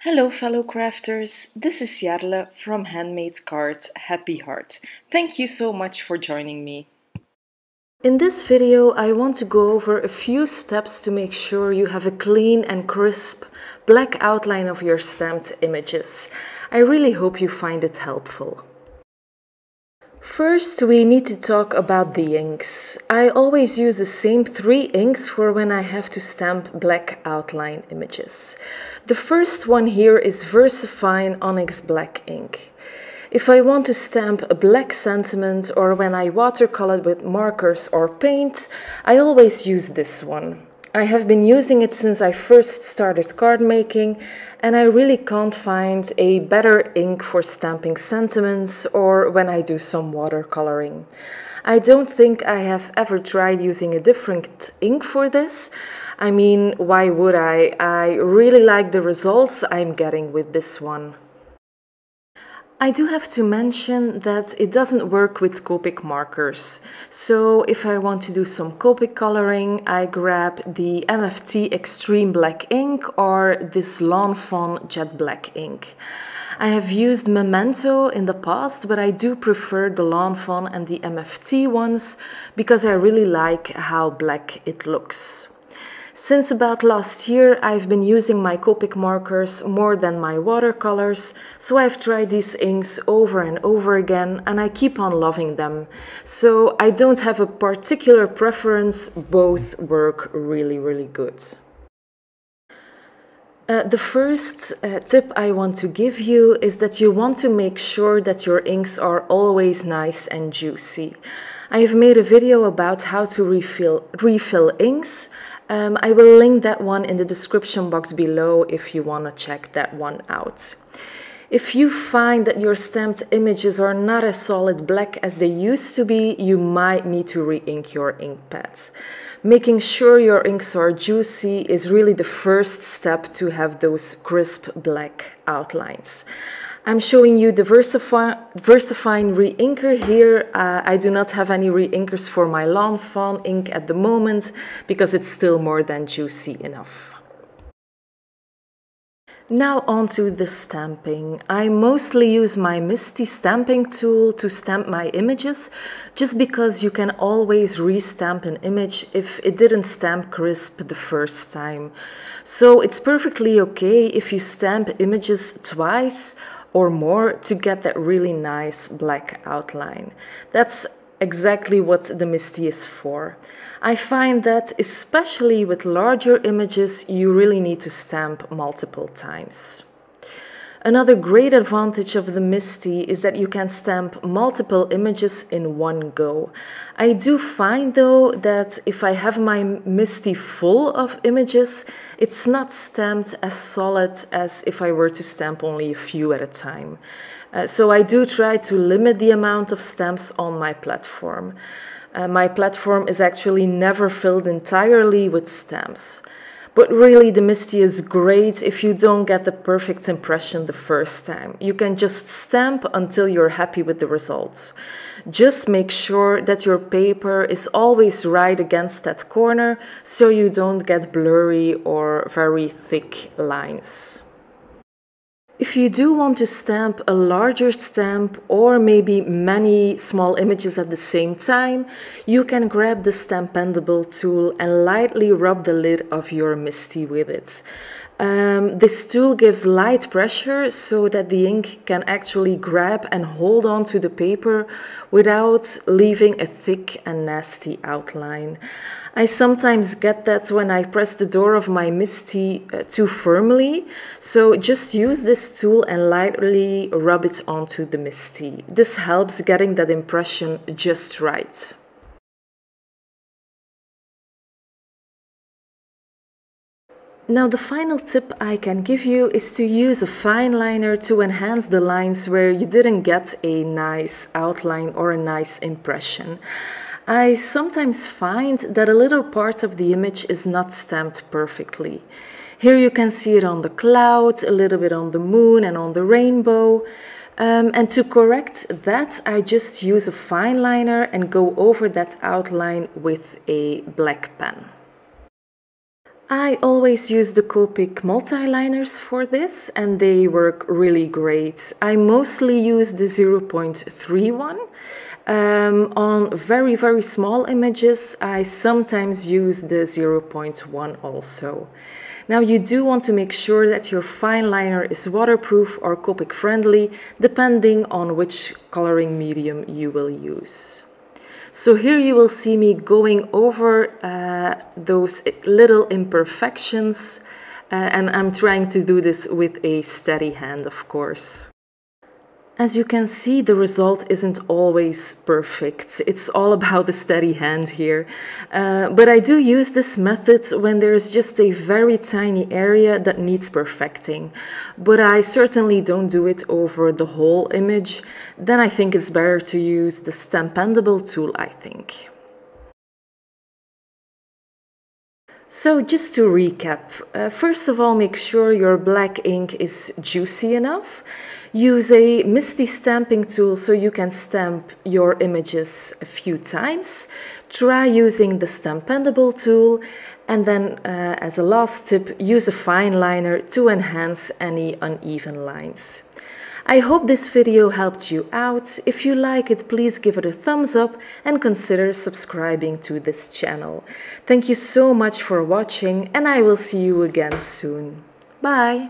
Hello fellow crafters, this is Jarle from Handmade Card Happy Heart. Thank you so much for joining me. In this video I want to go over a few steps to make sure you have a clean and crisp black outline of your stamped images. I really hope you find it helpful. First, we need to talk about the inks. I always use the same 3 inks for when I have to stamp black outline images. The first one here is VersaFine Onyx Black ink. If I want to stamp a black sentiment or when I watercolor with markers or paint, I always use this one. I have been using it since I first started card making, and I really can't find a better ink for stamping sentiments or when I do some watercoloring. I don't think I have ever tried using a different ink for this. I mean, why would I? I really like the results I'm getting with this one. I do have to mention that it doesn't work with Copic markers. So if I want to do some Copic coloring, I grab the MFT Extreme Black ink or this Lawn Fawn Jet Black ink. I have used Memento in the past, but I do prefer the Lawn Fawn and the MFT ones because I really like how black it looks. Since about last year, I've been using my Copic markers more than my watercolors, so I've tried these inks over and over again and I keep on loving them. So I don't have a particular preference, both work really good. The first tip I want to give you is that you want to make sure that your inks are always nice and juicy. I have made a video about how to refill inks. I will link that one in the description box below if you want to check that one out. If you find that your stamped images are not as solid black as they used to be, you might need to re-ink your ink pads. Making sure your inks are juicy is really the first step to have those crisp black outlines. I'm showing you the VersaFine re-inker here. I do not have any re-inkers for my Lawn Fawn ink at the moment because it's still more than juicy enough. Now on to the stamping. I mostly use my Misty stamping tool to stamp my images, just because you can always re-stamp an image if it didn't stamp crisp the first time. So it's perfectly okay if you stamp images twice or more to get that really nice black outline. That's exactly what the Misty is for. I find that especially with larger images, you really need to stamp multiple times. Another great advantage of the Misty is that you can stamp multiple images in one go. I do find though that if I have my Misty full of images, it's not stamped as solid as if I were to stamp only a few at a time. So I do try to limit the amount of stamps on my platform. My platform is actually never filled entirely with stamps. But really, the Misty is great if you don't get the perfect impression the first time. You can just stamp until you're happy with the result. Just make sure that your paper is always right against that corner so you don't get blurry or very thick lines. If you do want to stamp a larger stamp or maybe many small images at the same time, you can grab the Stampendable tool and lightly rub the lid of your Misty with it. This tool gives light pressure so that the ink can actually grab and hold on to the paper without leaving a thick and nasty outline. I sometimes get that when I press the door of my Misty too firmly, so just use this tool and lightly rub it onto the Misty. This helps getting that impression just right. Now the final tip I can give you is to use a fine liner to enhance the lines where you didn't get a nice outline or a nice impression. I sometimes find that a little part of the image is not stamped perfectly. Here you can see it on the cloud, a little bit on the moon and on the rainbow. And to correct that, I just use a fine liner and go over that outline with a black pen. I always use the Copic multi-liners for this, and they work really great. I mostly use the 0.3 on very, very small images. I sometimes use the 0.1 also. Now you do want to make sure that your fine liner is waterproof or Copic friendly, depending on which coloring medium you will use. So here you will see me going over those little imperfections, and I'm trying to do this with a steady hand, of course. As you can see, the result isn't always perfect. It's all about the steady hand here. But I do use this method when there's just a very tiny area that needs perfecting. But I certainly don't do it over the whole image. Then I think it's better to use the Stampendable tool, I think. So just to recap, first of all, make sure your black ink is juicy enough. Use a misty stamping tool so you can stamp your images a few times. Try using the Stampendable tool, and then as a last tip, use a fine liner to enhance any uneven lines. I hope this video helped you out. If you like it, please give it a thumbs up and consider subscribing to this channel. Thank you so much for watching, and I will see you again soon. Bye!